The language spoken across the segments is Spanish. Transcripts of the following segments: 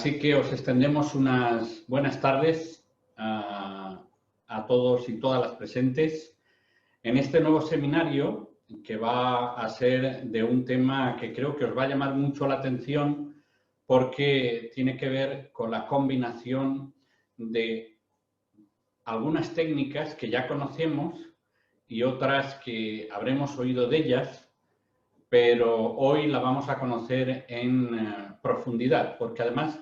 Así que os extendemos unas buenas tardes a todos y todas las presentes en este nuevo seminario que va a ser de un tema que creo que os va a llamar mucho la atención porque tiene que ver con la combinación de algunas técnicas que ya conocemos y otras que habremos oído de ellas, pero hoy la vamos a conocer en profundidad, porque además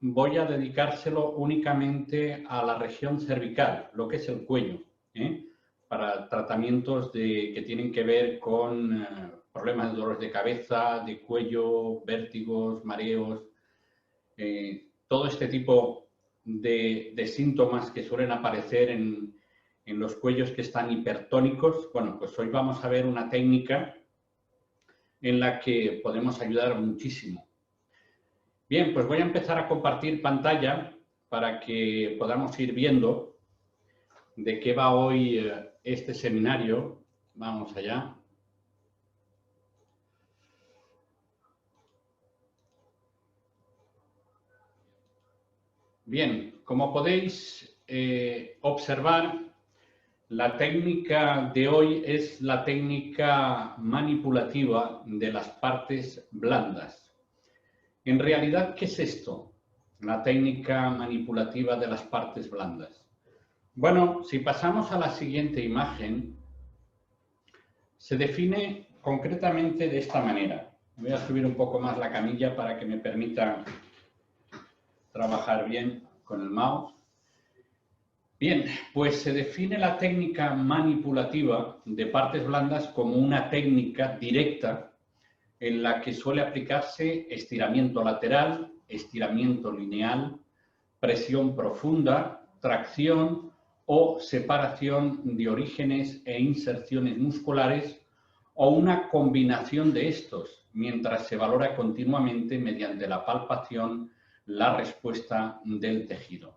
voy a dedicárselo únicamente a la región cervical, lo que es el cuello, para tratamientos que tienen que ver con problemas de dolores de cabeza, de cuello, vértigos, mareos, todo este tipo de síntomas que suelen aparecer en los cuellos que están hipertónicos. Bueno, pues hoy vamos a ver una técnica en la que podemos ayudar muchísimo. Bien, pues voy a empezar a compartir pantalla para que podamos ir viendo de qué va hoy este seminario. Vamos allá. Bien, como podéis observar, la técnica de hoy es la técnica manipulativa de las partes blandas. En realidad, ¿qué es esto? La técnica manipulativa de las partes blandas. Bueno, si pasamos a la siguiente imagen, se define concretamente de esta manera. Voy a subir un poco más la camilla para que me permita trabajar bien con el mouse. Bien, pues se define la técnica manipulativa de partes blandas como una técnica directa en la que suele aplicarse estiramiento lateral, estiramiento lineal, presión profunda, tracción o separación de orígenes e inserciones musculares o una combinación de estos, mientras se valora continuamente mediante la palpación la respuesta del tejido.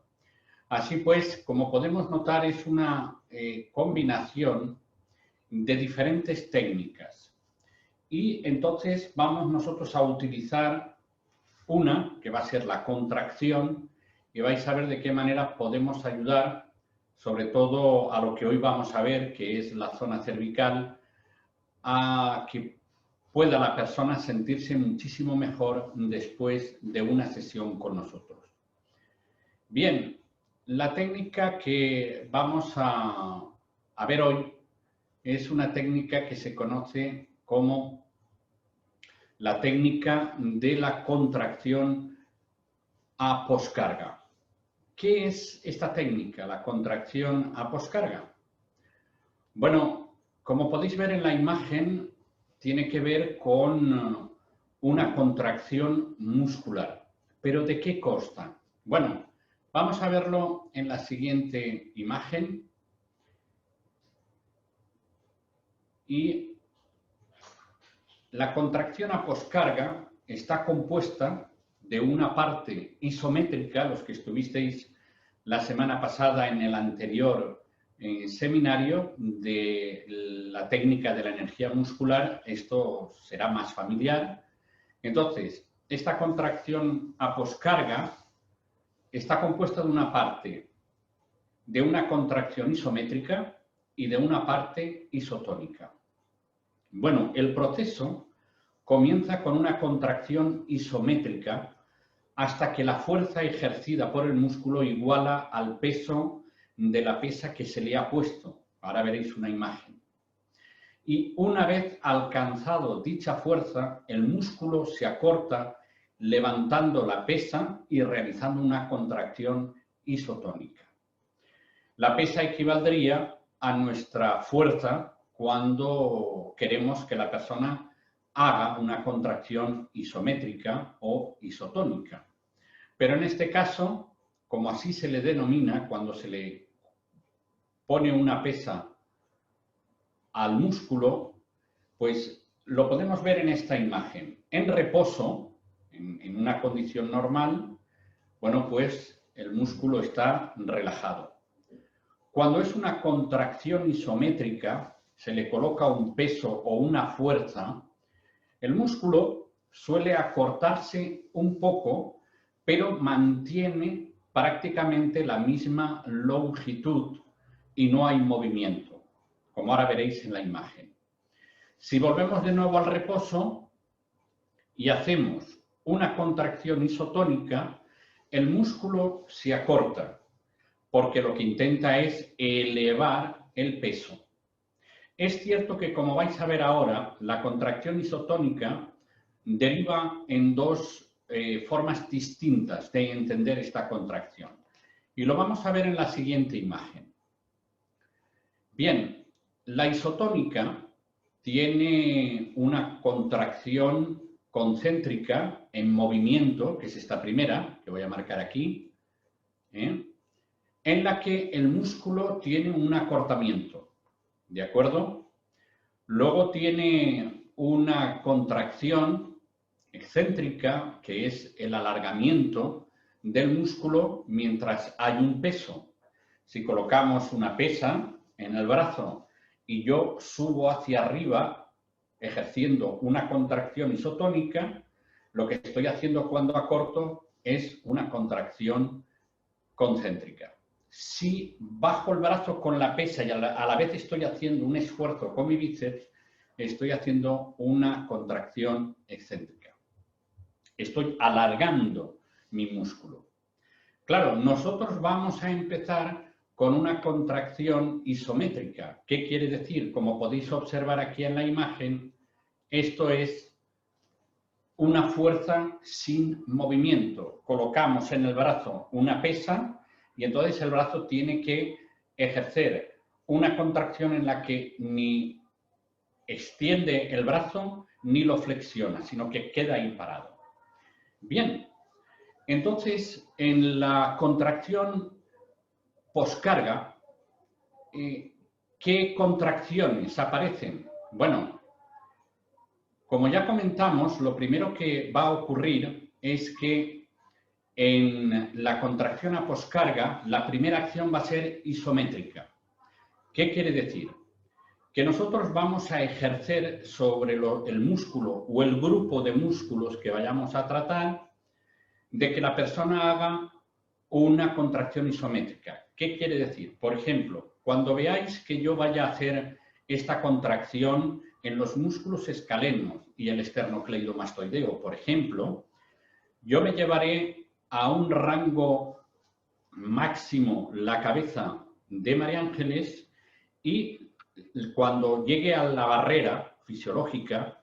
Así pues, como podemos notar, es una combinación de diferentes técnicas. Y entonces vamos nosotros a utilizar una, que va a ser la contracción, y vais a ver de qué manera podemos ayudar, sobre todo a lo que hoy vamos a ver, que es la zona cervical, a que pueda la persona sentirse muchísimo mejor después de una sesión con nosotros. Bien, la técnica que vamos a ver hoy es una técnica que se conoce como la técnica de la contracción a poscarga. ¿Qué es esta técnica, la contracción a poscarga? Bueno, como podéis ver en la imagen, tiene que ver con una contracción muscular. ¿Pero de qué consta? Bueno, vamos a verlo en la siguiente imagen. Y la contracción a poscarga está compuesta de una parte isométrica, los que estuvisteis la semana pasada en el anterior seminario de la técnica de la energía muscular, esto será más familiar. Entonces, esta contracción a poscarga está compuesta de una parte de una contracción isométrica y de una parte isotónica. Bueno, el proceso comienza con una contracción isométrica hasta que la fuerza ejercida por el músculo iguala al peso de la pesa que se le ha puesto. Ahora veréis una imagen. Y una vez alcanzado dicha fuerza, el músculo se acorta levantando la pesa y realizando una contracción isotónica. La pesa equivaldría a nuestra fuerza cuando queremos que la persona haga una contracción isométrica o isotónica. Pero en este caso, como así se le denomina cuando se le pone una pesa al músculo, pues lo podemos ver en esta imagen. En reposo, en una condición normal, bueno, pues el músculo está relajado. Cuando es una contracción isométrica, se le coloca un peso o una fuerza, el músculo suele acortarse un poco, pero mantiene prácticamente la misma longitud y no hay movimiento, como ahora veréis en la imagen. Si volvemos de nuevo al reposo y hacemos una contracción isotónica, el músculo se acorta, porque lo que intenta es elevar el peso. Es cierto que, como vais a ver ahora, la contracción isotónica deriva en dos formas distintas de entender esta contracción. Y lo vamos a ver en la siguiente imagen. Bien, la isotónica tiene una contracción concéntrica en movimiento, que es esta primera, que voy a marcar aquí, en la que el músculo tiene un acortamiento, ¿de acuerdo? Luego tiene una contracción excéntrica, que es el alargamiento del músculo mientras hay un peso. Si colocamos una pesa en el brazo y yo subo hacia arriba, ejerciendo una contracción isotónica, lo que estoy haciendo cuando acorto es una contracción concéntrica. Si bajo el brazo con la pesa y a la vez estoy haciendo un esfuerzo con mi bíceps, estoy haciendo una contracción excéntrica. Estoy alargando mi músculo. Claro, nosotros vamos a empezar con una contracción isométrica. ¿Qué quiere decir? Como podéis observar aquí en la imagen, esto es una fuerza sin movimiento. Colocamos en el brazo una pesa y entonces el brazo tiene que ejercer una contracción en la que ni extiende el brazo ni lo flexiona, sino que queda ahí parado. Bien, entonces en la contracción poscarga, ¿qué contracciones aparecen? Bueno, como ya comentamos, lo primero que va a ocurrir es que en la contracción a poscarga, la primera acción va a ser isométrica. ¿Qué quiere decir? Que nosotros vamos a ejercer sobre el músculo o el grupo de músculos que vayamos a tratar, de que la persona haga una contracción isométrica. ¿Qué quiere decir? Por ejemplo, cuando veáis que yo vaya a hacer esta contracción en los músculos escalenos y el esternocleidomastoideo, por ejemplo, yo me llevaré a un rango máximo la cabeza de María Ángeles y cuando llegue a la barrera fisiológica,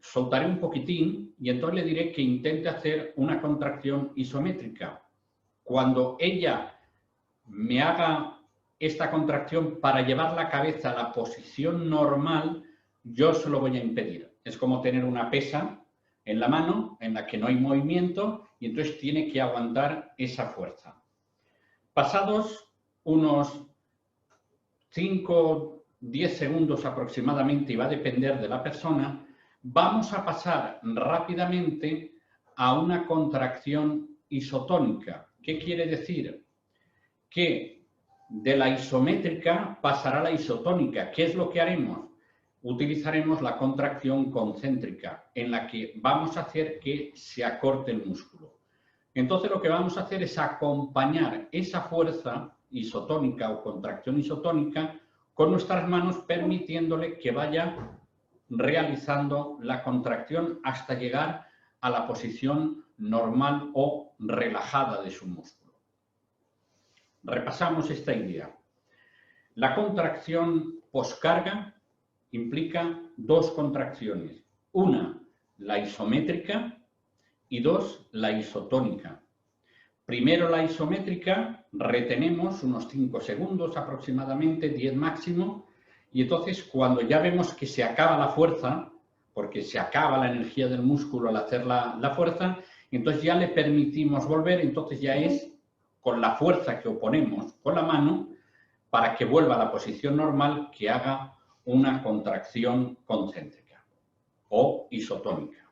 soltaré un poquitín y entonces le diré que intente hacer una contracción isométrica. Cuando ella me haga esta contracción para llevar la cabeza a la posición normal, yo se lo voy a impedir. Es como tener una pesa en la mano en la que no hay movimiento y entonces tiene que aguantar esa fuerza. Pasados unos 5, 10 segundos aproximadamente, y va a depender de la persona, vamos a pasar rápidamente a una contracción isotónica. ¿Qué quiere decir? Que de la isométrica pasará a la isotónica. ¿Qué es lo que haremos? Utilizaremos la contracción concéntrica, en la que vamos a hacer que se acorte el músculo. Entonces lo que vamos a hacer es acompañar esa fuerza isotónica o contracción isotónica con nuestras manos, permitiéndole que vaya realizando la contracción hasta llegar a la posición normal o relajada de su músculo. Repasamos esta idea. La contracción poscarga implica dos contracciones. Una, la isométrica, y dos, la isotónica. Primero la isométrica, retenemos unos 5 segundos aproximadamente, 10 máximo, y entonces cuando ya vemos que se acaba la fuerza, porque se acaba la energía del músculo al hacer la fuerza, entonces ya le permitimos volver, entonces ya es con la fuerza que oponemos con la mano para que vuelva a la posición normal, que haga una contracción concéntrica o isotónica.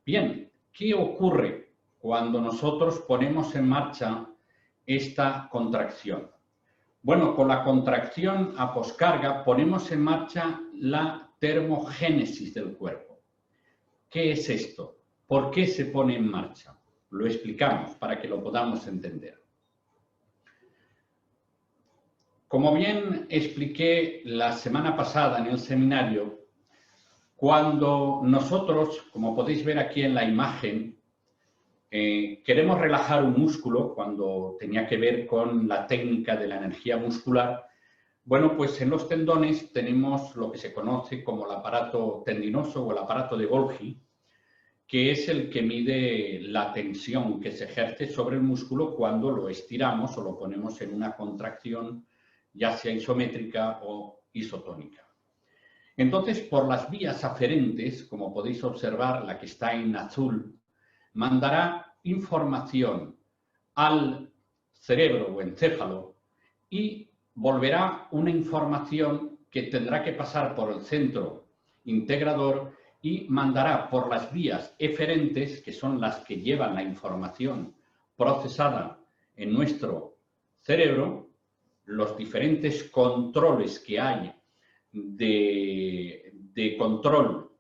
Bien, ¿qué ocurre cuando nosotros ponemos en marcha esta contracción? Bueno, con la contracción a poscarga ponemos en marcha la termogénesis del cuerpo. ¿Qué es esto? ¿Por qué se pone en marcha? lo explicamos para que lo podamos entender. Como bien expliqué la semana pasada en el seminario, cuando nosotros, como podéis ver aquí en la imagen, queremos relajar un músculo, cuando tenía que ver con la técnica de la energía muscular, bueno, pues en los tendones tenemos lo que se conoce como el aparato tendinoso o el aparato de Golgi, que es el que mide la tensión que se ejerce sobre el músculo cuando lo estiramos o lo ponemos en una contracción, ya sea isométrica o isotónica. Entonces, por las vías aferentes, como podéis observar, la que está en azul, mandará información al cerebro o encéfalo y volverá una información que tendrá que pasar por el centro integrador y mandará por las vías eferentes, que son las que llevan la información procesada en nuestro cerebro, los diferentes controles que hay de control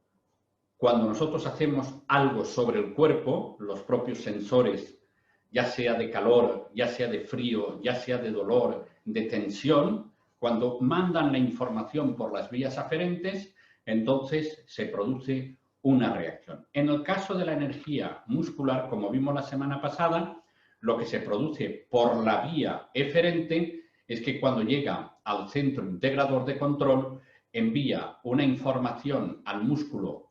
cuando nosotros hacemos algo sobre el cuerpo, los propios sensores, ya sea de calor, ya sea de frío, ya sea de dolor, de tensión, cuando mandan la información por las vías aferentes, entonces se produce una reacción. En el caso de la energía muscular, como vimos la semana pasada, lo que se produce por la vía eferente es que cuando llega al centro integrador de control, envía una información al músculo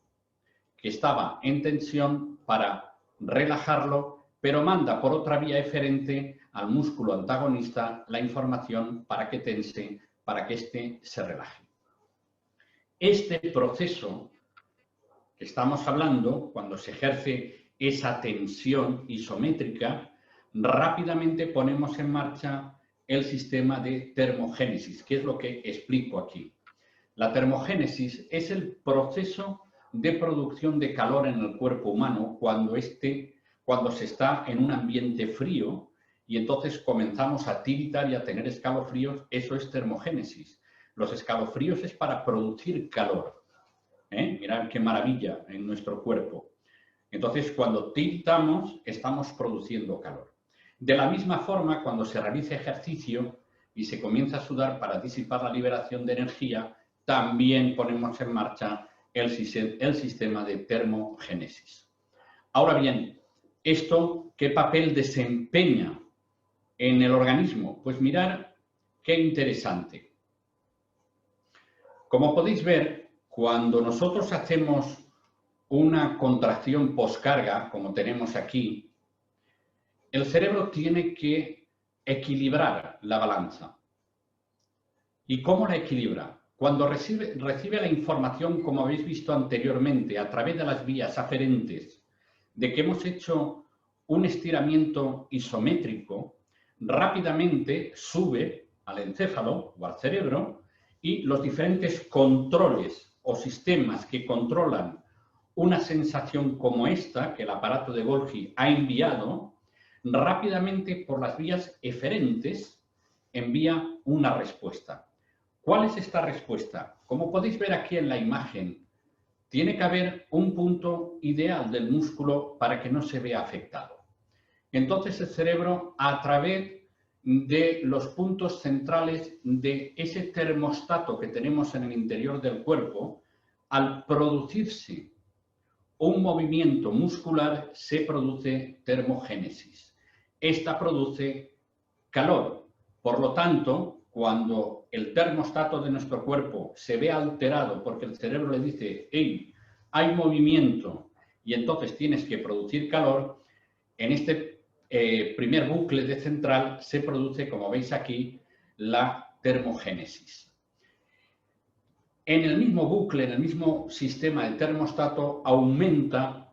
que estaba en tensión para relajarlo, pero manda por otra vía eferente al músculo antagonista la información para que tense, para que éste se relaje. Este proceso que estamos hablando, cuando se ejerce esa tensión isométrica, rápidamente ponemos en marcha el sistema de termogénesis, que es lo que explico aquí. La termogénesis es el proceso de producción de calor en el cuerpo humano cuando se está en un ambiente frío y entonces comenzamos a tiritar y a tener escalofríos. Eso es termogénesis. Los escalofríos es para producir calor. Mirad qué maravilla en nuestro cuerpo. Entonces, cuando tiritamos, estamos produciendo calor. De la misma forma, cuando se realiza ejercicio y se comienza a sudar para disipar la liberación de energía, también ponemos en marcha el sistema de termogénesis. Ahora bien, ¿esto qué papel desempeña en el organismo? Pues mirad qué interesante. Como podéis ver, cuando nosotros hacemos una contracción poscarga, como tenemos aquí, el cerebro tiene que equilibrar la balanza. ¿Y cómo la equilibra? Cuando recibe la información, como habéis visto anteriormente, a través de las vías aferentes, de que hemos hecho un estiramiento isométrico, rápidamente sube al encéfalo o al cerebro y los diferentes controles o sistemas que controlan una sensación como esta, que el aparato de Golgi ha enviado, rápidamente por las vías eferentes envía una respuesta. ¿Cuál es esta respuesta? Como podéis ver aquí en la imagen, tiene que haber un punto ideal del músculo para que no se vea afectado. Entonces el cerebro, a través de los puntos centrales de ese termostato que tenemos en el interior del cuerpo, al producirse un movimiento muscular, se produce termogénesis. Esta produce calor. Por lo tanto, cuando el termostato de nuestro cuerpo se ve alterado porque el cerebro le dice, hey, hay movimiento y entonces tienes que producir calor, en este primer bucle de central se produce, como veis aquí, la termogénesis. En el mismo bucle, en el mismo sistema del termostato, aumenta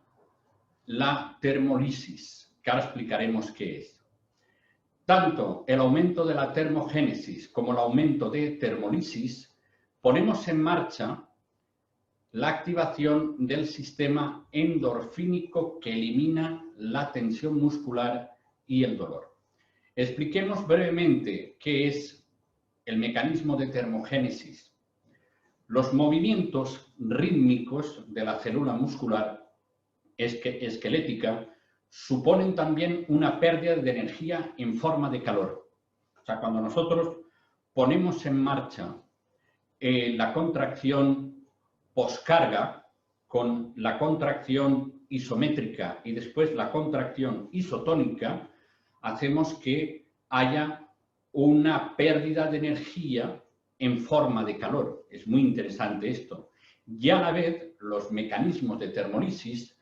la termolisis, que ahora explicaremos qué es. Tanto el aumento de la termogénesis como el aumento de termolisis ponemos en marcha la activación del sistema endorfínico que elimina la tensión muscular y el dolor. Expliquemos brevemente qué es el mecanismo de termogénesis. Los movimientos rítmicos de la célula muscular esquelética suponen también una pérdida de energía en forma de calor. O sea, cuando nosotros ponemos en marcha la contracción poscarga con la contracción isométrica y después la contracción isotónica, hacemos que haya una pérdida de energía en forma de calor. Es muy interesante esto. Y a la vez, los mecanismos de termólisis,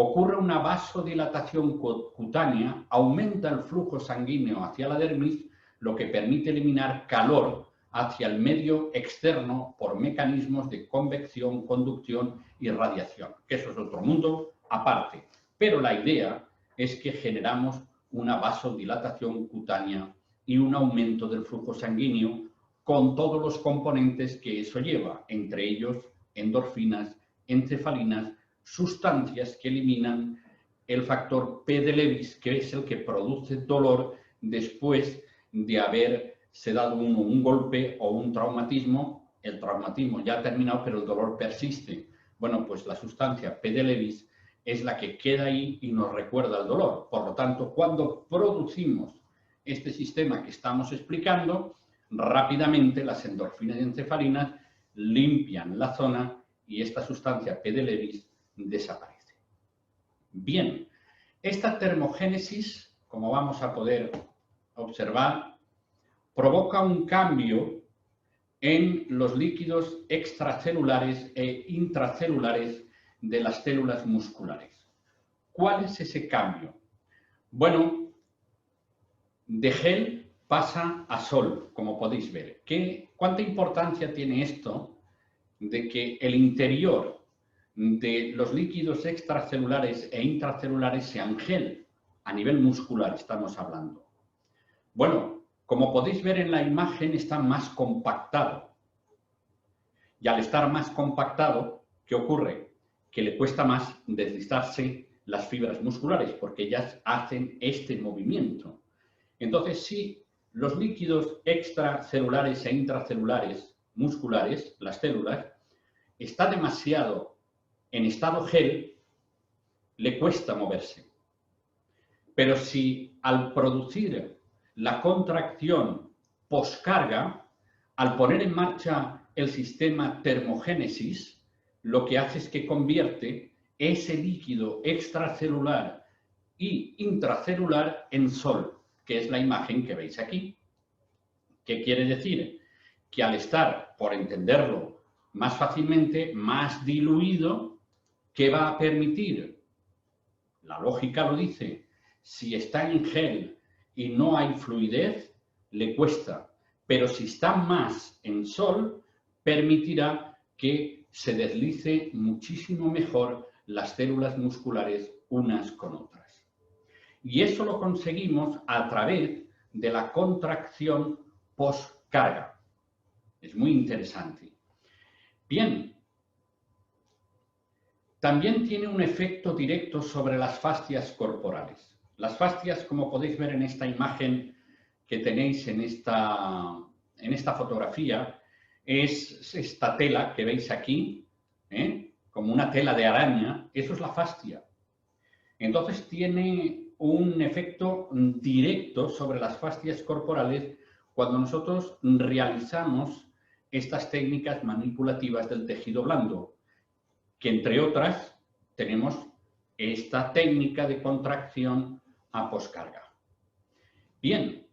ocurre una vasodilatación cutánea, aumenta el flujo sanguíneo hacia la dermis, lo que permite eliminar calor hacia el medio externo por mecanismos de convección, conducción y radiación, que eso es otro mundo aparte. Pero la idea es que generamos una vasodilatación cutánea y un aumento del flujo sanguíneo con todos los componentes que eso lleva, entre ellos endorfinas, encefalinas, sustancias que eliminan el factor P. de Lewis, que es el que produce dolor después de haberse dado un golpe o un traumatismo. El traumatismo ya ha terminado, pero el dolor persiste. Bueno, pues la sustancia P. de Lewis es la que queda ahí y nos recuerda el dolor. Por lo tanto, cuando producimos este sistema que estamos explicando, rápidamente las endorfinas y encefalinas limpian la zona y esta sustancia P. de Lewis desaparece. Bien, esta termogénesis, como vamos a poder observar, provoca un cambio en los líquidos extracelulares e intracelulares de las células musculares. ¿Cuál es ese cambio? Bueno, de gel pasa a sol, como podéis ver. ¿Cuánta importancia tiene esto de que el interior de los líquidos extracelulares e intracelulares sean gel? A nivel muscular estamos hablando. Bueno, como podéis ver en la imagen, está más compactado. Y al estar más compactado, ¿qué ocurre? Que le cuesta más deslizarse las fibras musculares porque ellas hacen este movimiento. Entonces, si los líquidos extracelulares e intracelulares musculares, las células, está demasiado en estado gel, le cuesta moverse. Pero si al producir la contracción poscarga, al poner en marcha el sistema termogénesis, lo que hace es que convierte ese líquido extracelular y intracelular en sol, que es la imagen que veis aquí. ¿Qué quiere decir? Que al estar, por entenderlo más fácilmente, más diluido, ¿qué va a permitir? La lógica lo dice, si está en gel y no hay fluidez, le cuesta, pero si está más en sol, permitirá que se deslice muchísimo mejor las células musculares unas con otras. Y eso lo conseguimos a través de la contracción poscarga. Es muy interesante. Bien, también tiene un efecto directo sobre las fascias corporales. Las fascias, como podéis ver en esta imagen que tenéis en esta fotografía, es esta tela que veis aquí, como una tela de araña, eso es la fascia. Entonces tiene un efecto directo sobre las fascias corporales cuando nosotros realizamos estas técnicas manipulativas del tejido blando, que entre otras tenemos esta técnica de contracción a poscarga. Bien,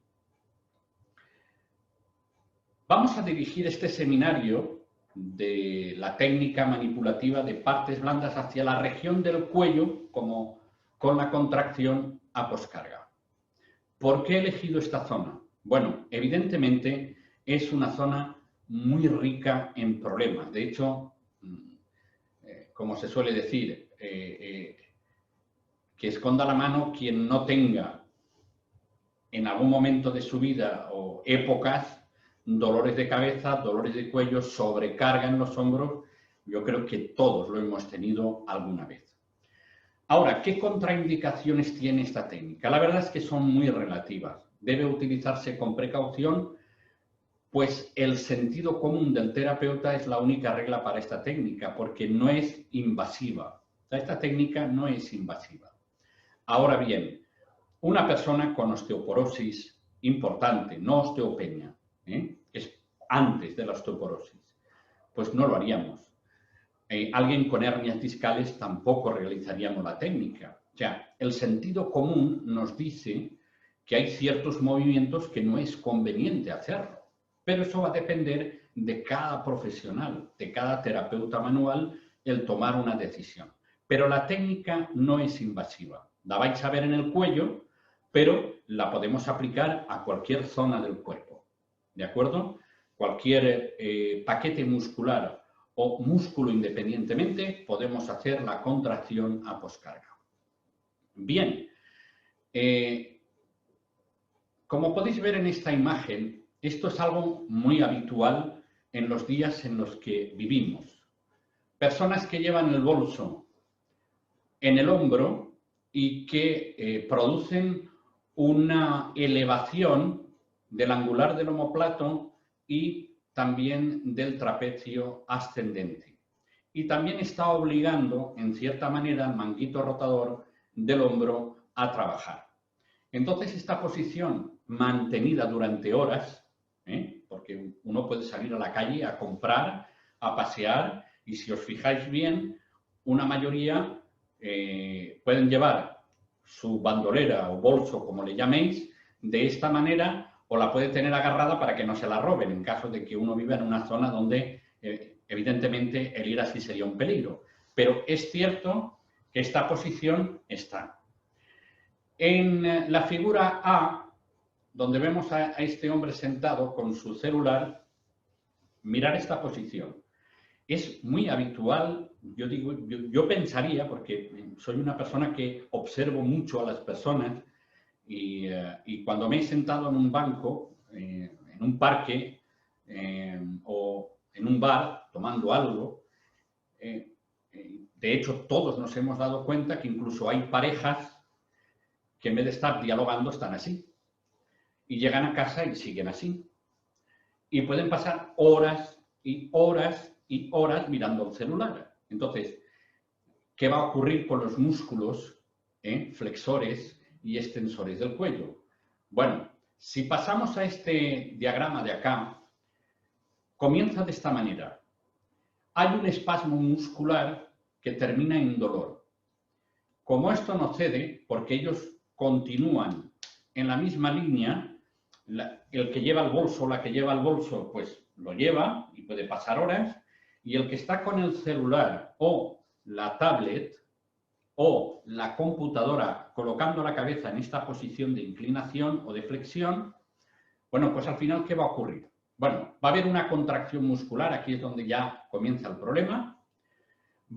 vamos a dirigir este seminario de la técnica manipulativa de partes blandas hacia la región del cuello, como con la contracción a poscarga. ¿Por qué he elegido esta zona? Bueno, evidentemente es una zona muy rica en problemas. De hecho, como se suele decir, que esconda la mano quien no tenga en algún momento de su vida o épocas dolores de cabeza, dolores de cuello, sobrecarga en los hombros. Yo creo que todos lo hemos tenido alguna vez. Ahora, ¿qué contraindicaciones tiene esta técnica? La verdad es que son muy relativas. Debe utilizarse con precaución, pues el sentido común del terapeuta es la única regla para esta técnica, porque no es invasiva. O sea, esta técnica no es invasiva. Ahora bien, una persona con osteoporosis importante, no osteopenia, es antes de la osteoporosis, pues no lo haríamos. Alguien con hernias discales tampoco realizaríamos la técnica. O sea, el sentido común nos dice que hay ciertos movimientos que no es conveniente hacerlo, pero eso va a depender de cada profesional, de cada terapeuta manual, el tomar una decisión. Pero la técnica no es invasiva. La vais a ver en el cuello, pero la podemos aplicar a cualquier zona del cuerpo. ¿De acuerdo? Cualquier paquete muscular o músculo independientemente, podemos hacer la contracción a poscarga. Bien, como podéis ver en esta imagen, esto es algo muy habitual en los días en los que vivimos. Personas que llevan el bolso en el hombro y que producen una elevación del angular del omóplato y también del trapecio ascendente. Y también está obligando, en cierta manera, al manguito rotador del hombro a trabajar. Entonces, esta posición mantenida durante horas, porque uno puede salir a la calle a comprar, a pasear, y si os fijáis bien, una mayoría pueden llevar su bandolera o bolso, como le llaméis, de esta manera, o la puede tener agarrada para que no se la roben, en caso de que uno viva en una zona donde, evidentemente, el ir así sería un peligro. Pero es cierto que esta posición está. En la figura A, donde vemos a este hombre sentado con su celular, mirar esta posición. Es muy habitual, yo pensaría, porque soy una persona que observo mucho a las personas y cuando me he sentado en un banco, en un parque o en un bar tomando algo, de hecho todos nos hemos dado cuenta que incluso hay parejas que en vez de estar dialogando están así. Y llegan a casa y siguen así. Y pueden pasar horas y horas y horas mirando el celular. Entonces, ¿qué va a ocurrir con los músculos flexores y extensores del cuello? Bueno, si pasamos a este diagrama de acá, comienza de esta manera. Hay un espasmo muscular que termina en dolor. Como esto no cede, porque ellos continúan en la misma línea, el que lleva el bolso, la que lleva el bolso, pues lo lleva y puede pasar horas, y el que está con el celular o la tablet o la computadora colocando la cabeza en esta posición de inclinación o de flexión, bueno, pues al final, ¿qué va a ocurrir? Bueno, va a haber una contracción muscular, aquí es donde ya comienza el problema,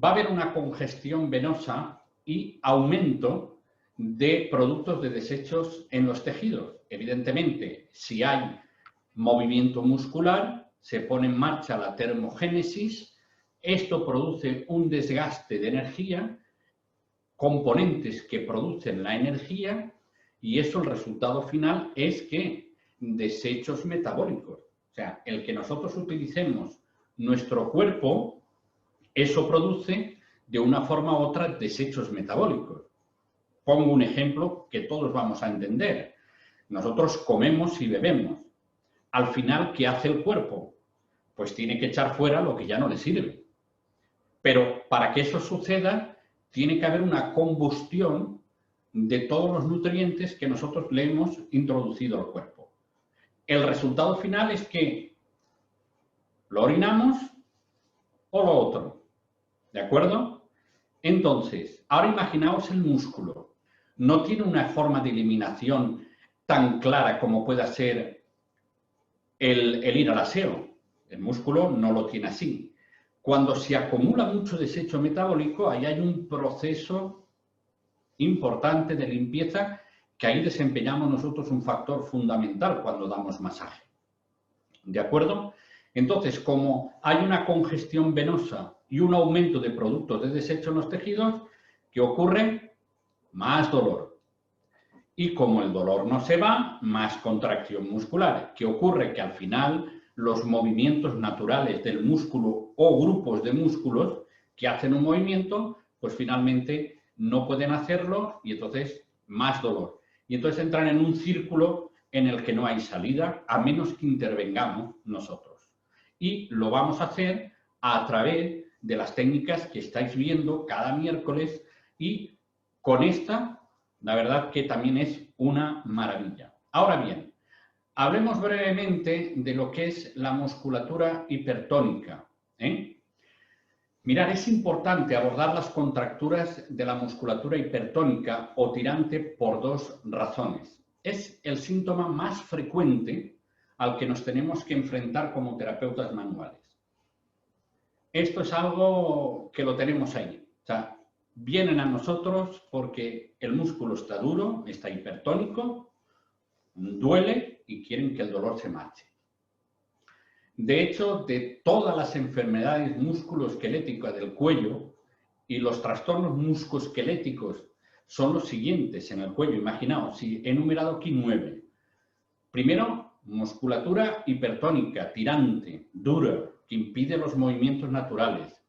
va a haber una congestión venosa y aumento de productos de desechos en los tejidos. Evidentemente, si hay movimiento muscular, se pone en marcha la termogénesis, esto produce un desgaste de energía, componentes que producen la energía, y eso, el resultado final es que desechos metabólicos. O sea, el que nosotros utilicemos nuestro cuerpo, eso produce de una forma u otra desechos metabólicos. Pongo un ejemplo que todos vamos a entender. Nosotros comemos y bebemos. Al final, ¿qué hace el cuerpo? Pues tiene que echar fuera lo que ya no le sirve. Pero para que eso suceda, tiene que haber una combustión de todos los nutrientes que nosotros le hemos introducido al cuerpo. El resultado final es que lo orinamos o lo otro. ¿De acuerdo? Entonces, ahora imaginaos el músculo. No tiene una forma de eliminación tan clara como pueda ser el ir al aseo. El músculo no lo tiene así. Cuando se acumula mucho desecho metabólico, ahí hay un proceso importante de limpieza que ahí desempeñamos nosotros un factor fundamental cuando damos masaje. ¿De acuerdo? Entonces, como hay una congestión venosa y un aumento de productos de desecho en los tejidos, ¿qué ocurre? Más dolor. Y como el dolor no se va, más contracción muscular. ¿Qué ocurre? Que al final los movimientos naturales del músculo o grupos de músculos que hacen un movimiento, pues finalmente no pueden hacerlo y entonces más dolor. Y entonces entran en un círculo en el que no hay salida, a menos que intervengamos nosotros. Y lo vamos a hacer a través de las técnicas que estáis viendo cada miércoles y con esta, la verdad que también es una maravilla. Ahora bien, hablemos brevemente de lo que es la musculatura hipertónica. Mirad, es importante abordar las contracturas de la musculatura hipertónica o tirante por dos razones. Es el síntoma más frecuente al que nos tenemos que enfrentar como terapeutas manuales. Esto es algo que lo tenemos ahí. O sea, vienen a nosotros porque el músculo está duro, está hipertónico, duele y quieren que el dolor se marche. De hecho, de todas las enfermedades musculoesqueléticas del cuello y los trastornos musculoesqueléticos son los siguientes en el cuello. Imaginaos, si he enumerado aquí 9. Primero, musculatura hipertónica, tirante, dura, que impide los movimientos naturales.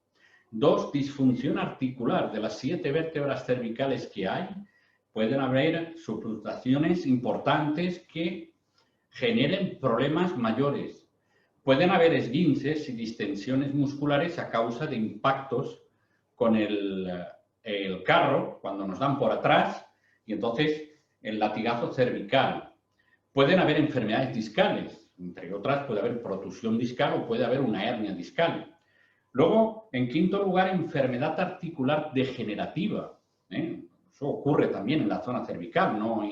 2, disfunción articular. De las 7 vértebras cervicales que hay, pueden haber subluxaciones importantes que generen problemas mayores. Pueden haber esguinces y distensiones musculares a causa de impactos con el carro, cuando nos dan por atrás, y entonces el latigazo cervical. Pueden haber enfermedades discales, entre otras puede haber protusión discal o puede haber una hernia discal. Luego, en quinto lugar, enfermedad articular degenerativa. Eso ocurre también en la zona cervical, no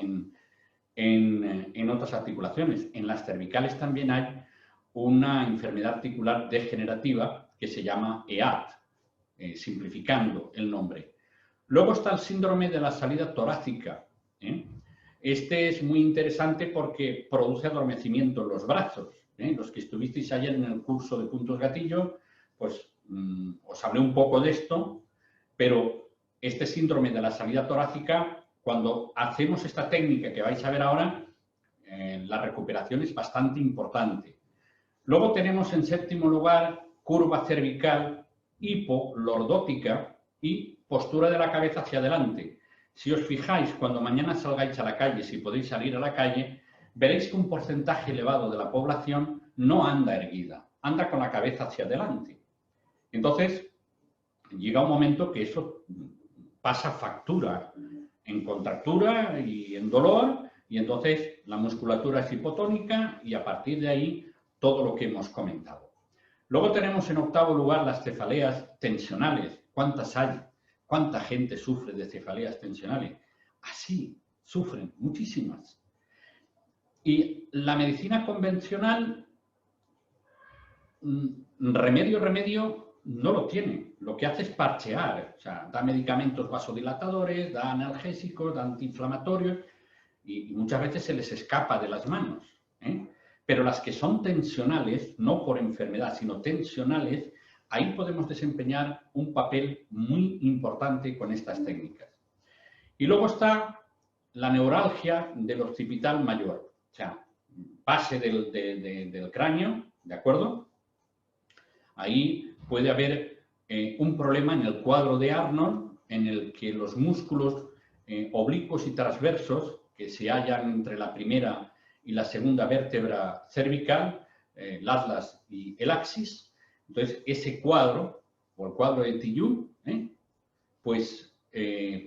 en otras articulaciones. En las cervicales también hay una enfermedad articular degenerativa que se llama EAT, simplificando el nombre. Luego está el síndrome de la salida torácica. Este es muy interesante porque produce adormecimiento en los brazos. Los que estuvisteis ayer en el curso de puntos gatillo, pues os hablé un poco de esto, pero este síndrome de la salida torácica, cuando hacemos esta técnica que vais a ver ahora, la recuperación es bastante importante. Luego tenemos en séptimo lugar curva cervical hipolordótica y postura de la cabeza hacia adelante. Si os fijáis, cuando mañana salgáis a la calle, si podéis salir a la calle, veréis que un porcentaje elevado de la población no anda erguida, anda con la cabeza hacia adelante. Entonces, llega un momento que eso pasa factura en contractura y en dolor, y entonces la musculatura es hipotónica y a partir de ahí todo lo que hemos comentado. Luego tenemos en octavo lugar las cefaleas tensionales. ¿Cuántas hay? ¿Cuánta gente sufre de cefaleas tensionales? Así, sufren muchísimas. Y la medicina convencional, remedio no lo tiene. Lo que hace es parchear. O sea, da medicamentos vasodilatadores, da analgésicos, da antiinflamatorios y muchas veces se les escapa de las manos. Pero las que son tensionales, no por enfermedad, sino tensionales, ahí podemos desempeñar un papel muy importante con estas técnicas. Y luego está la neuralgia del occipital mayor, o sea, base del cráneo, ¿de acuerdo? Ahí puede haber un problema en el cuadro de Arnold, en el que los músculos oblicuos y transversos que se hallan entre la primera y la segunda vértebra cervical, el atlas y el axis. Entonces, ese cuadro, o el cuadro de Tillou, pues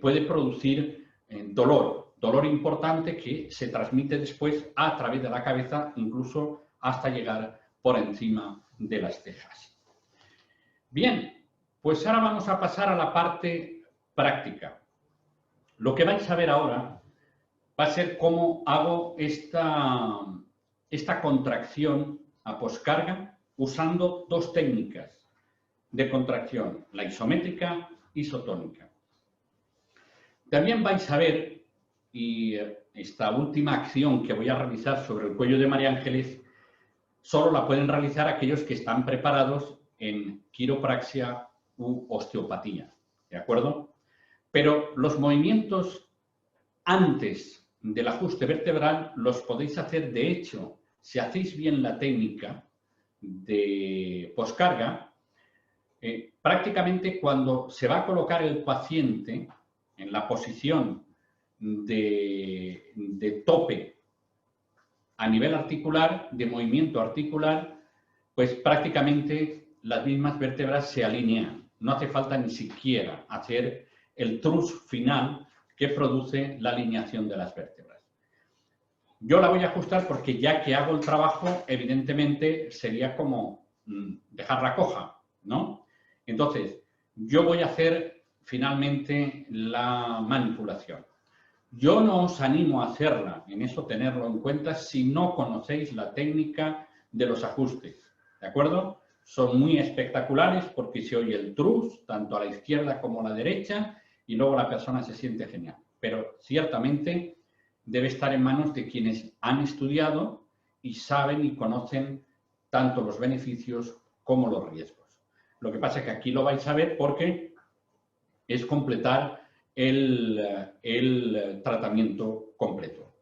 puede producir dolor importante que se transmite después a través de la cabeza, incluso hasta llegar por encima de las cejas. Bien, pues ahora vamos a pasar a la parte práctica. Lo que vais a ver ahora va a ser cómo hago esta contracción a poscarga usando dos técnicas de contracción, la isométrica y isotónica. También vais a ver, y esta última acción que voy a realizar sobre el cuello de María Ángeles, solo la pueden realizar aquellos que están preparados en quiropraxia u osteopatía, ¿de acuerdo? Pero los movimientos antes del ajuste vertebral los podéis hacer, de hecho, si hacéis bien la técnica de poscarga, prácticamente cuando se va a colocar el paciente en la posición de tope a nivel articular, de movimiento articular, pues prácticamente las mismas vértebras se alinean. No hace falta ni siquiera hacer el trus final que produce la alineación de las vértebras. Yo la voy a ajustar porque ya que hago el trabajo, evidentemente sería como dejarla coja, ¿no? Entonces, yo voy a hacer finalmente la manipulación. Yo no os animo a hacerla, en eso tenerlo en cuenta, si no conocéis la técnica de los ajustes, ¿de acuerdo? Son muy espectaculares porque se oye el trus, tanto a la izquierda como a la derecha, y luego la persona se siente genial. Pero ciertamente debe estar en manos de quienes han estudiado y saben y conocen tanto los beneficios como los riesgos. Lo que pasa es que aquí lo vais a ver porque es completar el tratamiento completo.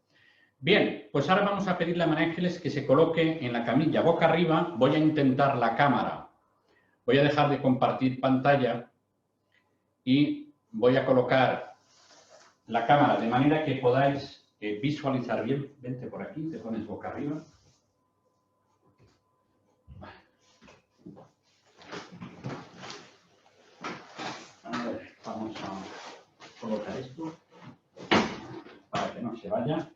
Bien, pues ahora vamos a pedirle a María Ángeles que se coloque en la camilla boca arriba. Voy a intentar la cámara. Voy a dejar de compartir pantalla y voy a colocar la cámara de manera que podáis visualizar bien. Vente por aquí, te pones boca arriba. A ver, vamos a colocar esto para que no se vaya.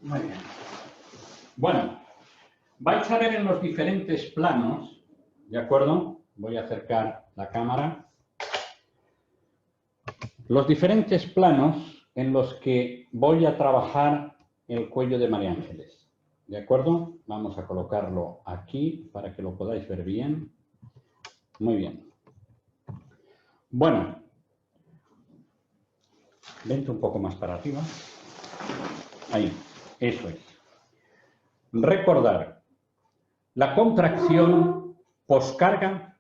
Muy bien. Bueno, vais a ver en los diferentes planos, ¿de acuerdo? Voy a acercar la cámara. Los diferentes planos en los que voy a trabajar el cuello de María Ángeles, ¿de acuerdo? Vamos a colocarlo aquí para que lo podáis ver bien. Muy bien. Bueno, vente un poco más para arriba. Ahí, eso es. Recordar, la contracción poscarga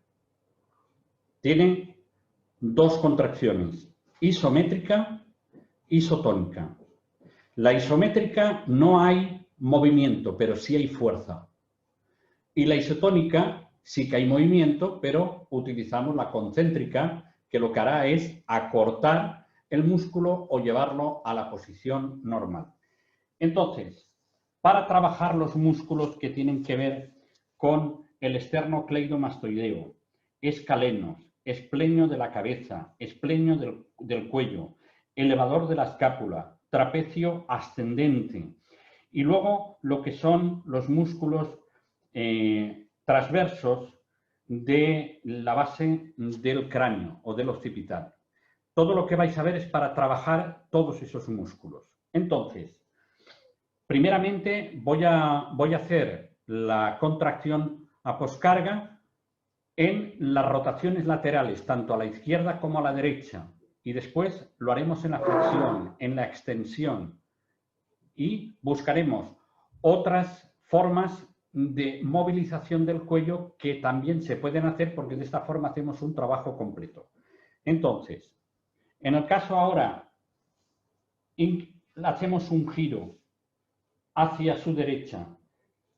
tiene dos contracciones, isométrica, isotónica. La isométrica no hay movimiento, pero sí hay fuerza. Y la isotónica sí que hay movimiento, pero utilizamos la concéntrica, que lo que hará es acortar el músculo o llevarlo a la posición normal. Entonces, para trabajar los músculos que tienen que ver con el esternocleidomastoideo, escalenos, esplenio de la cabeza, esplenio del cuello, elevador de la escápula, trapecio ascendente y luego lo que son los músculos transversos de la base del cráneo o del occipital. Todo lo que vais a ver es para trabajar todos esos músculos. Entonces, primeramente voy a hacer la contracción a poscarga en las rotaciones laterales, tanto a la izquierda como a la derecha. Y después lo haremos en la flexión, en la extensión. Y buscaremos otras formas de movilización del cuello que también se pueden hacer porque de esta forma hacemos un trabajo completo. Entonces, en el caso ahora, hacemos un giro hacia su derecha,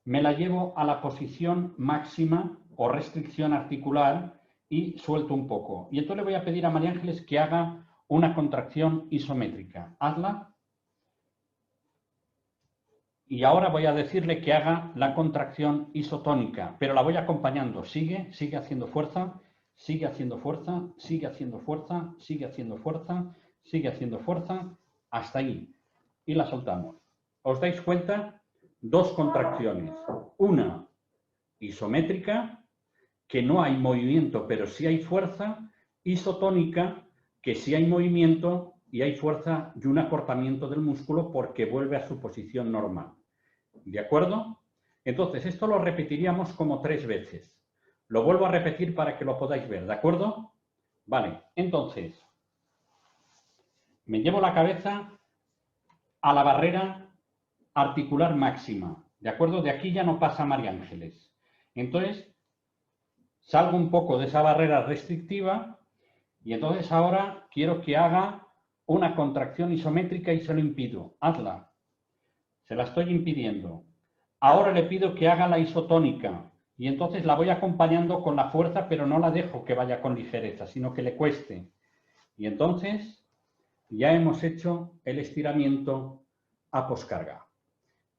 me la llevo a la posición máxima o restricción articular y suelto un poco. Y entonces le voy a pedir a María Ángeles que haga una contracción isométrica. Hazla. Y ahora voy a decirle que haga la contracción isotónica, pero la voy acompañando. Sigue haciendo fuerza, sigue haciendo fuerza, sigue haciendo fuerza, sigue haciendo fuerza, sigue haciendo fuerza, hasta ahí. Y la soltamos. ¿Os dais cuenta? Dos contracciones. Una isométrica, que no hay movimiento, pero sí hay fuerza. Isotónica, que sí hay movimiento y hay fuerza y un acortamiento del músculo porque vuelve a su posición normal. ¿De acuerdo? Entonces, esto lo repetiríamos como 3 veces. Lo vuelvo a repetir para que lo podáis ver, ¿de acuerdo? Vale, entonces, me llevo la cabeza a la barrera articular máxima, ¿de acuerdo? De aquí ya no pasa María Ángeles. Entonces, salgo un poco de esa barrera restrictiva y entonces ahora quiero que haga una contracción isométrica y se lo impido. Hazla. Se la estoy impidiendo. Ahora le pido que haga la isotónica y entonces la voy acompañando con la fuerza, pero no la dejo que vaya con ligereza, sino que le cueste. Y entonces ya hemos hecho el estiramiento a poscarga.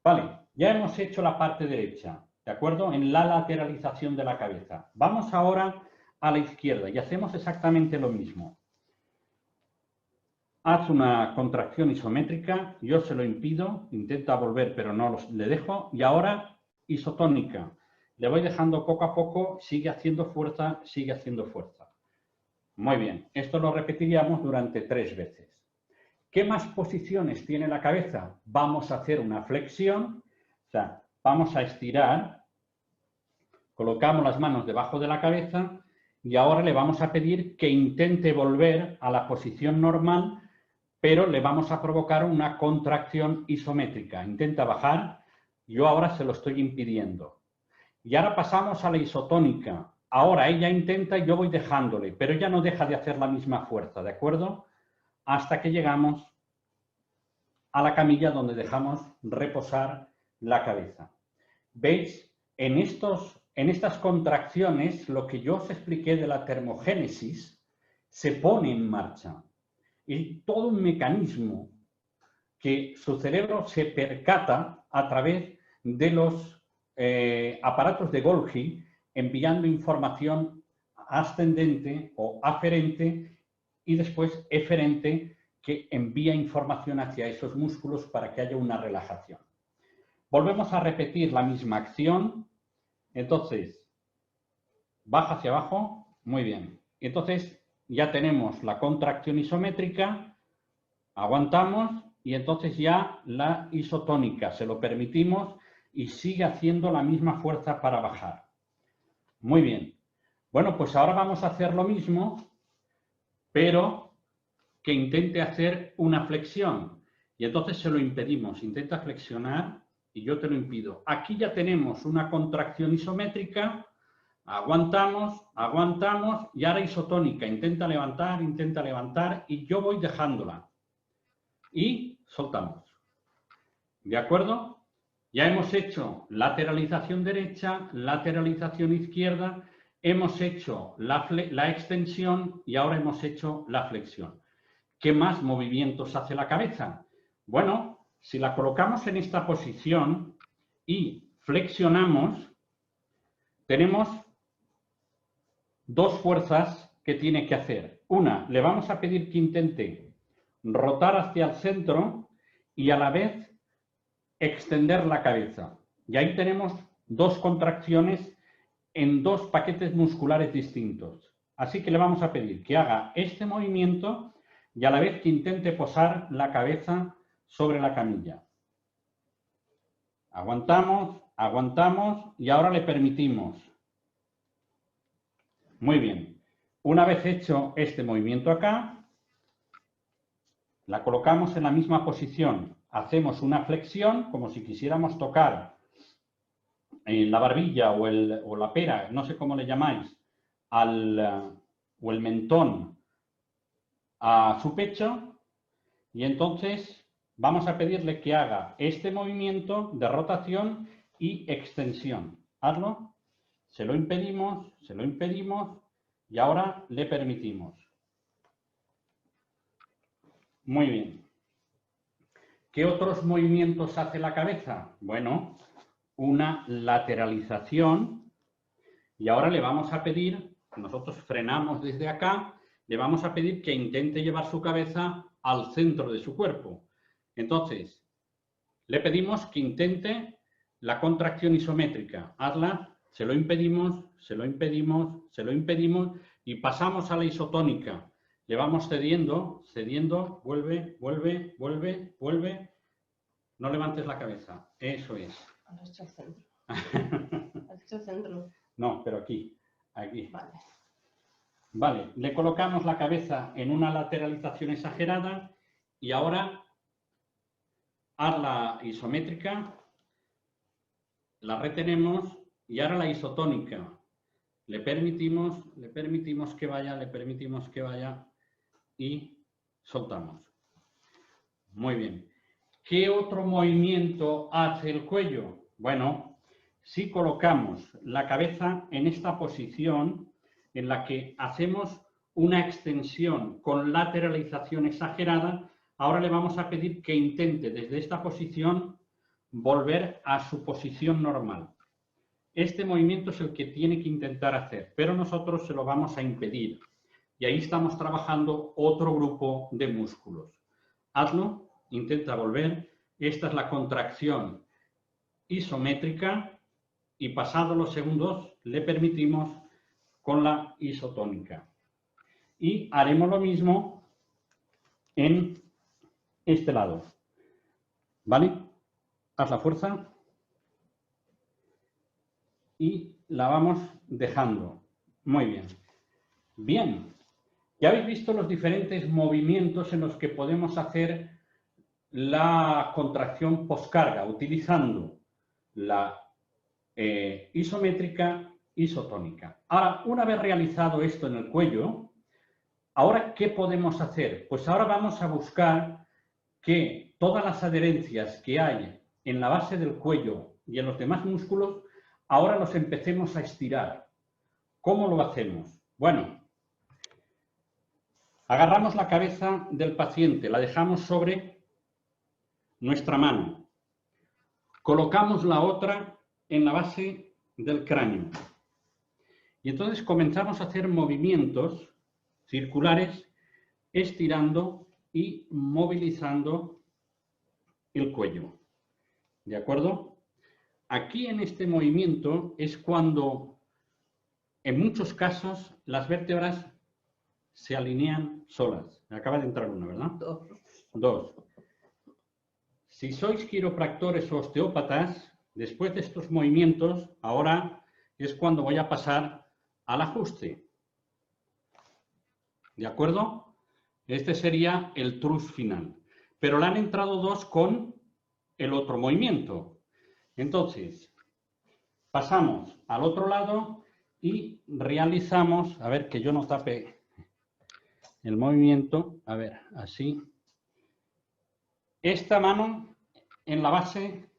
Vale, ya hemos hecho la parte derecha, ¿de acuerdo? En la lateralización de la cabeza. Vamos ahora a la izquierda y hacemos exactamente lo mismo. Haz una contracción isométrica, yo se lo impido, intenta volver pero no le dejo, y ahora isotónica. Le voy dejando poco a poco, sigue haciendo fuerza, sigue haciendo fuerza. Muy bien, esto lo repetiríamos durante 3 veces. ¿Qué más posiciones tiene la cabeza? Vamos a hacer una flexión, o sea, vamos a estirar, colocamos las manos debajo de la cabeza y ahora le vamos a pedir que intente volver a la posición normal, pero le vamos a provocar una contracción isométrica. Intenta bajar, yo ahora se lo estoy impidiendo. Y ahora pasamos a la isotónica. Ahora ella intenta y yo voy dejándole, pero ella no deja de hacer la misma fuerza, ¿de acuerdo? Hasta que llegamos a la camilla donde dejamos reposar la cabeza. ¿Veis? En estas contracciones, lo que yo os expliqué de la termogénesis se pone en marcha. Y todo un mecanismo que su cerebro se percata a través de los aparatos de Golgi, enviando información ascendente o aferente y después eferente, que envía información hacia esos músculos para que haya una relajación. Volvemos a repetir la misma acción. Entonces, baja hacia abajo, muy bien. Entonces, ya tenemos la contracción isométrica, aguantamos y entonces ya la isotónica, se lo permitimos y sigue haciendo la misma fuerza para bajar. Muy bien. Bueno, pues ahora vamos a hacer lo mismo, pero que intente hacer una flexión. Y entonces se lo impedimos. Intenta flexionar y yo te lo impido. Aquí ya tenemos una contracción isométrica. Aguantamos, aguantamos y ahora isotónica. Intenta levantar y yo voy dejándola. Y soltamos. ¿De acuerdo? Ya hemos hecho lateralización derecha, lateralización izquierda, hemos hecho la extensión y ahora hemos hecho la flexión. ¿Qué más movimientos hace la cabeza? Bueno, si la colocamos en esta posición y flexionamos, tenemos 2 fuerzas que tiene que hacer. Una, le vamos a pedir que intente rotar hacia el centro y a la vez extender la cabeza. Y ahí tenemos 2 contracciones en 2 paquetes musculares distintos. Así que le vamos a pedir que haga este movimiento y a la vez que intente posar la cabeza sobre la camilla. Aguantamos, aguantamos y ahora le permitimos. Muy bien. Una vez hecho este movimiento acá, la colocamos en la misma posición. Hacemos una flexión, como si quisiéramos tocar en la barbilla o la pera, no sé cómo le llamáis, o el mentón a su pecho, y entonces vamos a pedirle que haga este movimiento de rotación y extensión. Hazlo, se lo impedimos y ahora le permitimos. Muy bien. ¿Qué otros movimientos hace la cabeza? Bueno, una lateralización y ahora le vamos a pedir, nosotros frenamos desde acá, le vamos a pedir que intente llevar su cabeza al centro de su cuerpo. Entonces, le pedimos que intente la contracción isométrica. Hazla, se lo impedimos y pasamos a la isotónica. Le vamos cediendo, vuelve. No levantes la cabeza. Eso es. Has hecho el centro. Has hecho el centro. No, pero aquí. Vale. Vale, le colocamos la cabeza en una lateralización exagerada y ahora haz la isométrica, la retenemos y ahora la isotónica. Le permitimos que vaya y soltamos. Muy bien. ¿Qué otro movimiento hace el cuello? Bueno, si colocamos la cabeza en esta posición en la que hacemos una extensión con lateralización exagerada, ahora le vamos a pedir que intente desde esta posición volver a su posición normal. Este movimiento es el que tiene que intentar hacer, pero nosotros se lo vamos a impedir. Y ahí estamos trabajando otro grupo de músculos. Hazlo, intenta volver. Esta es la contracción isométrica y pasados los segundos le permitimos con la isotónica. Y haremos lo mismo en este lado. ¿Vale? Haz la fuerza y la vamos dejando. Muy bien. Bien. Ya habéis visto los diferentes movimientos en los que podemos hacer la contracción poscarga utilizando la isométrica, isotónica. Ahora, una vez realizado esto en el cuello, ¿ahora qué podemos hacer? Pues ahora vamos a buscar que todas las adherencias que hay en la base del cuello y en los demás músculos, ahora los empecemos a estirar. ¿Cómo lo hacemos? Bueno, agarramos la cabeza del paciente, la dejamos sobre nuestra mano. Colocamos la otra en la base del cráneo. Y entonces comenzamos a hacer movimientos circulares, estirando y movilizando el cuello. ¿De acuerdo? Aquí en este movimiento es cuando, en muchos casos, las vértebras se alinean solas. Me acaba de entrar una, ¿verdad? Dos. Si sois quiropractores o osteópatas, después de estos movimientos, ahora es cuando voy a pasar al ajuste. ¿De acuerdo? Este sería el trus final. Pero le han entrado dos con el otro movimiento. Entonces, pasamos al otro lado y realizamos, a ver que yo no tape el movimiento, a ver, así. Esta mano en la base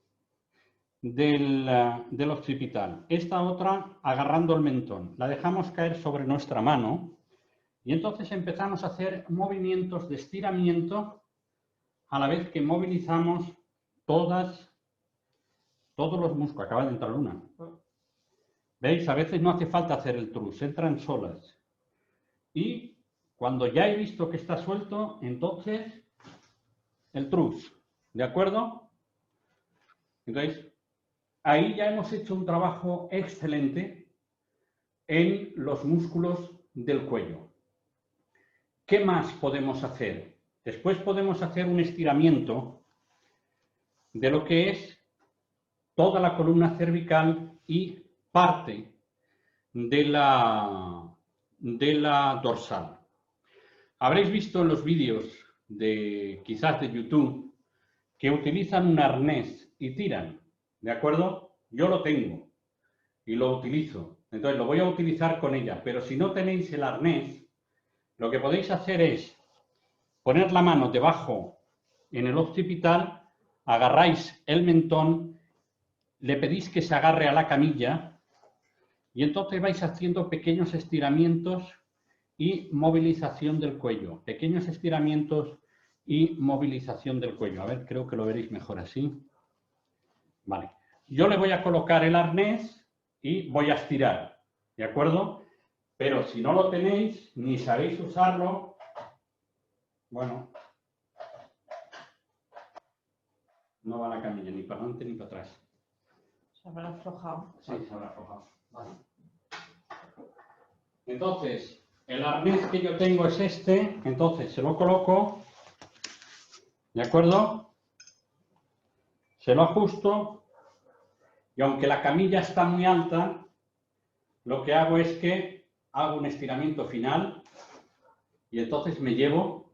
del occipital. Esta otra agarrando el mentón. La dejamos caer sobre nuestra mano y entonces empezamos a hacer movimientos de estiramiento a la vez que movilizamos todos los músculos. Acaba de entrar una. ¿Veis? A veces no hace falta hacer el trus, entran solas. Y cuando ya he visto que está suelto, entonces el trus. ¿De acuerdo? Entonces, ahí ya hemos hecho un trabajo excelente en los músculos del cuello. ¿Qué más podemos hacer? Después podemos hacer un estiramiento de lo que es toda la columna cervical y parte de la dorsal. Habréis visto en los vídeos quizás de YouTube que utilizan un arnés y tiran, ¿de acuerdo? Yo lo tengo y lo utilizo, entonces lo voy a utilizar con ella, pero si no tenéis el arnés, lo que podéis hacer es poner la mano debajo en el occipital, agarráis el mentón, le pedís que se agarre a la camilla y entonces vais haciendo pequeños estiramientos y movilización del cuello. Pequeños estiramientos y movilización del cuello. A ver, creo que lo veréis mejor así. Vale. Yo le voy a colocar el arnés y voy a estirar. ¿De acuerdo? Pero si no lo tenéis, ni sabéis usarlo, bueno, no va la camilla ni para adelante ni para atrás. Se habrá aflojado. Sí, se habrá aflojado. Vale. Entonces, el arnés que yo tengo es este, entonces se lo coloco, ¿de acuerdo? Se lo ajusto y aunque la camilla está muy alta, lo que hago es que hago un estiramiento final y entonces me llevo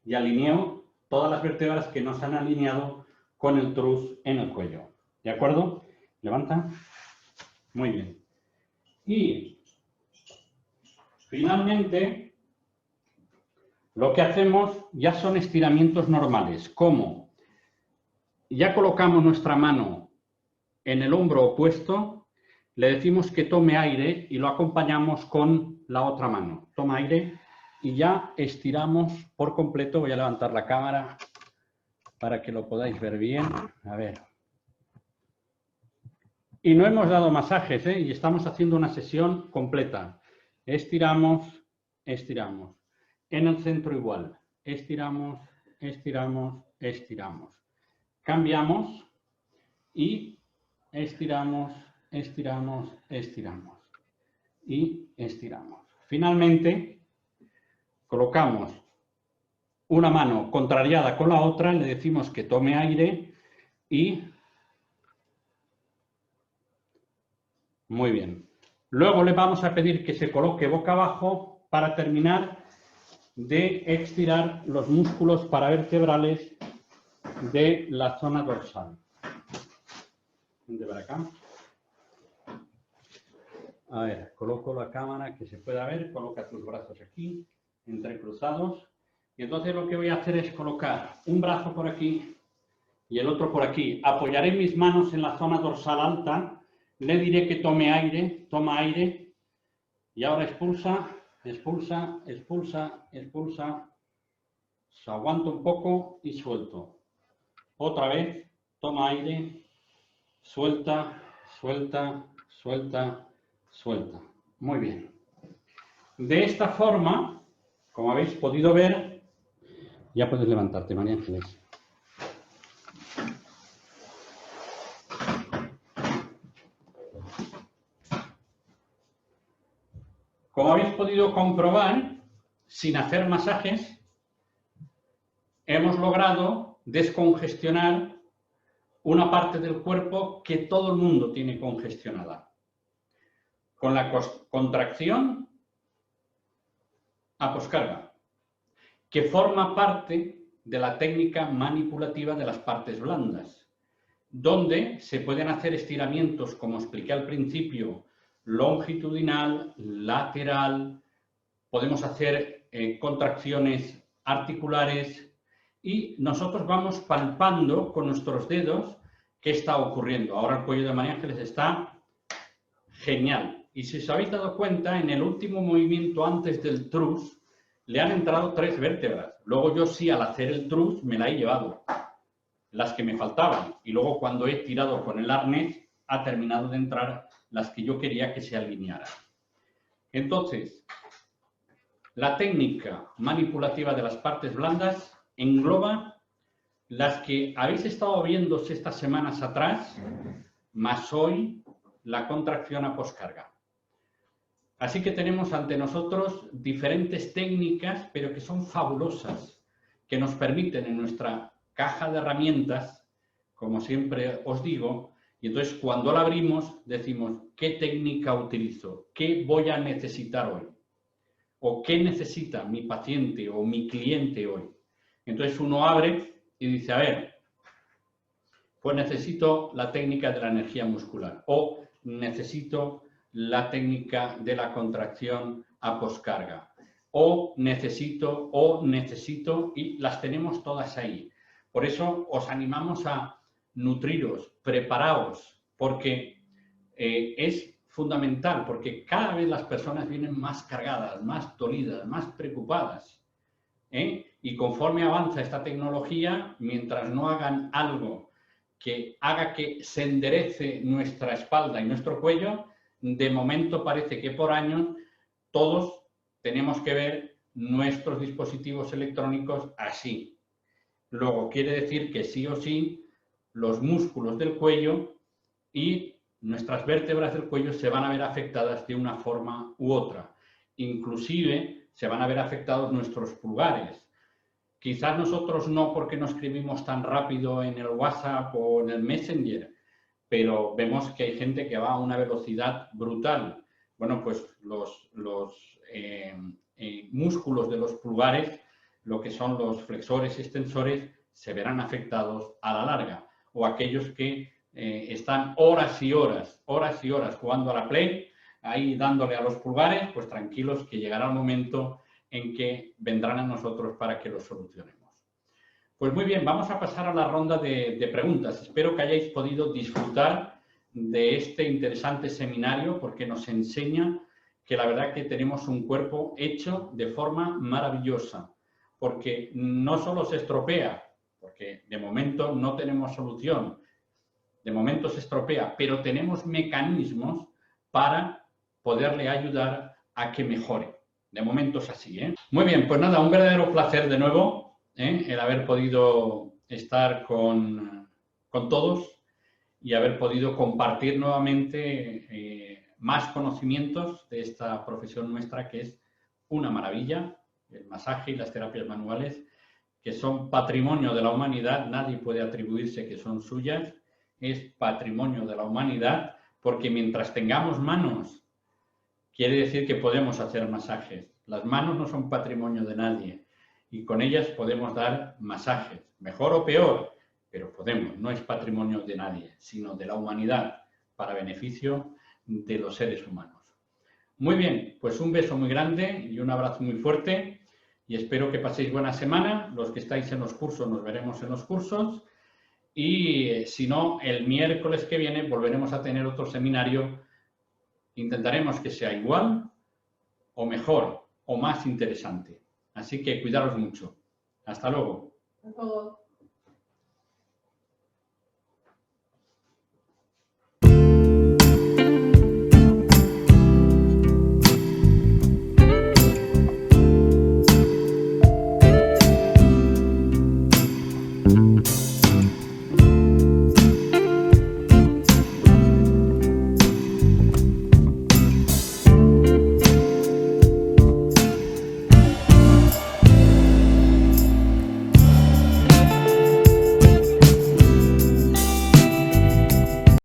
y alineo todas las vértebras que no se han alineado con el trus en el cuello. ¿De acuerdo? Levanta. Muy bien. Y finalmente, lo que hacemos ya son estiramientos normales, como ya colocamos nuestra mano en el hombro opuesto, le decimos que tome aire y lo acompañamos con la otra mano. Toma aire y ya estiramos por completo. Voy a levantar la cámara para que lo podáis ver bien. A ver. Y no hemos dado masajes, ¿eh? Y estamos haciendo una sesión completa. Estiramos, estiramos. En el centro igual. Estiramos, estiramos, estiramos. Cambiamos y estiramos, estiramos, estiramos. Y estiramos. Finalmente, colocamos una mano contrariada con la otra, le decimos que tome aire y... Muy bien. Luego le vamos a pedir que se coloque boca abajo para terminar de estirar los músculos paravertebrales de la zona dorsal. Vente para acá. A ver, coloco la cámara que se pueda ver, coloca tus brazos aquí, entrecruzados. Y entonces lo que voy a hacer es colocar un brazo por aquí y el otro por aquí. Apoyaré mis manos en la zona dorsal alta, le diré que tome aire, toma aire, y ahora expulsa, expulsa, expulsa, expulsa. Aguanto un poco y suelto. Otra vez, toma aire, suelta, suelta, suelta, suelta. Muy bien. De esta forma, como habéis podido ver, ya puedes levantarte, María Ángeles. Como habéis podido comprobar, sin hacer masajes, hemos logrado descongestionar una parte del cuerpo que todo el mundo tiene congestionada. Con la contracción a poscarga, que forma parte de la técnica manipulativa de las partes blandas, donde se pueden hacer estiramientos, como expliqué al principio, longitudinal, lateral, podemos hacer contracciones articulares y nosotros vamos palpando con nuestros dedos qué está ocurriendo. Ahora el cuello de María Ángeles está genial. Y si os habéis dado cuenta, en el último movimiento antes del trus, le han entrado 3 vértebras. Luego yo sí, al hacer el trus, me la he llevado, las que me faltaban. Y luego cuando he tirado con el arnés, ha terminado de entrar las que yo quería que se alinearan. Entonces, la técnica manipulativa de las partes blandas engloba las que habéis estado viendo estas semanas atrás, más hoy la contracción a poscarga. Así que tenemos ante nosotros diferentes técnicas, pero que son fabulosas, que nos permiten en nuestra caja de herramientas, como siempre os digo, y entonces cuando la abrimos decimos, ¿qué técnica utilizo? ¿Qué voy a necesitar hoy? ¿O qué necesita mi paciente o mi cliente hoy? Entonces uno abre y dice, a ver, pues necesito la técnica de la energía muscular o necesito la técnica de la contracción a poscarga o necesito, y las tenemos todas ahí. Por eso os animamos a nutriros, preparaos, porque es fundamental, porque cada vez las personas vienen más cargadas, más dolidas, más preocupadas. Y conforme avanza esta tecnología, mientras no hagan algo que haga que se enderece nuestra espalda y nuestro cuello, de momento parece que por años todos tenemos que ver nuestros dispositivos electrónicos así. Luego quiere decir que sí o sí los músculos del cuello y nuestras vértebras del cuello se van a ver afectadas de una forma u otra. Inclusive se van a ver afectados nuestros pulgares. Quizás nosotros no, porque no escribimos tan rápido en el WhatsApp o en el Messenger, pero vemos que hay gente que va a una velocidad brutal. Bueno, pues los músculos de los pulgares, lo que son los flexores y extensores, se verán afectados a la larga. O aquellos que están horas y horas jugando a la Play, ahí dándole a los pulgares, pues tranquilos que llegará el momento en que vendrán a nosotros para que los solucionemos. Pues muy bien, vamos a pasar a la ronda de preguntas. Espero que hayáis podido disfrutar de este interesante seminario porque nos enseña que la verdad que tenemos un cuerpo hecho de forma maravillosa, porque no solo se estropea, porque de momento no tenemos solución, de momento se estropea, pero tenemos mecanismos para poderle ayudar a que mejore. De momento es así, ¿eh? Muy bien, pues nada, un verdadero placer de nuevo, el haber podido estar con todos y haber podido compartir nuevamente más conocimientos de esta profesión nuestra que es una maravilla, el masaje y las terapias manuales, que son patrimonio de la humanidad, nadie puede atribuirse que son suyas, es patrimonio de la humanidad, porque mientras tengamos manos, quiere decir que podemos hacer masajes. Las manos no son patrimonio de nadie y con ellas podemos dar masajes, mejor o peor, pero podemos, no es patrimonio de nadie, sino de la humanidad, para beneficio de los seres humanos. Muy bien, pues un beso muy grande y un abrazo muy fuerte y espero que paséis buena semana. Los que estáis en los cursos nos veremos en los cursos y si no, el miércoles que viene volveremos a tener otro seminario. Intentaremos que sea igual o mejor o más interesante. Así que cuidaros mucho. Hasta luego. Hasta luego.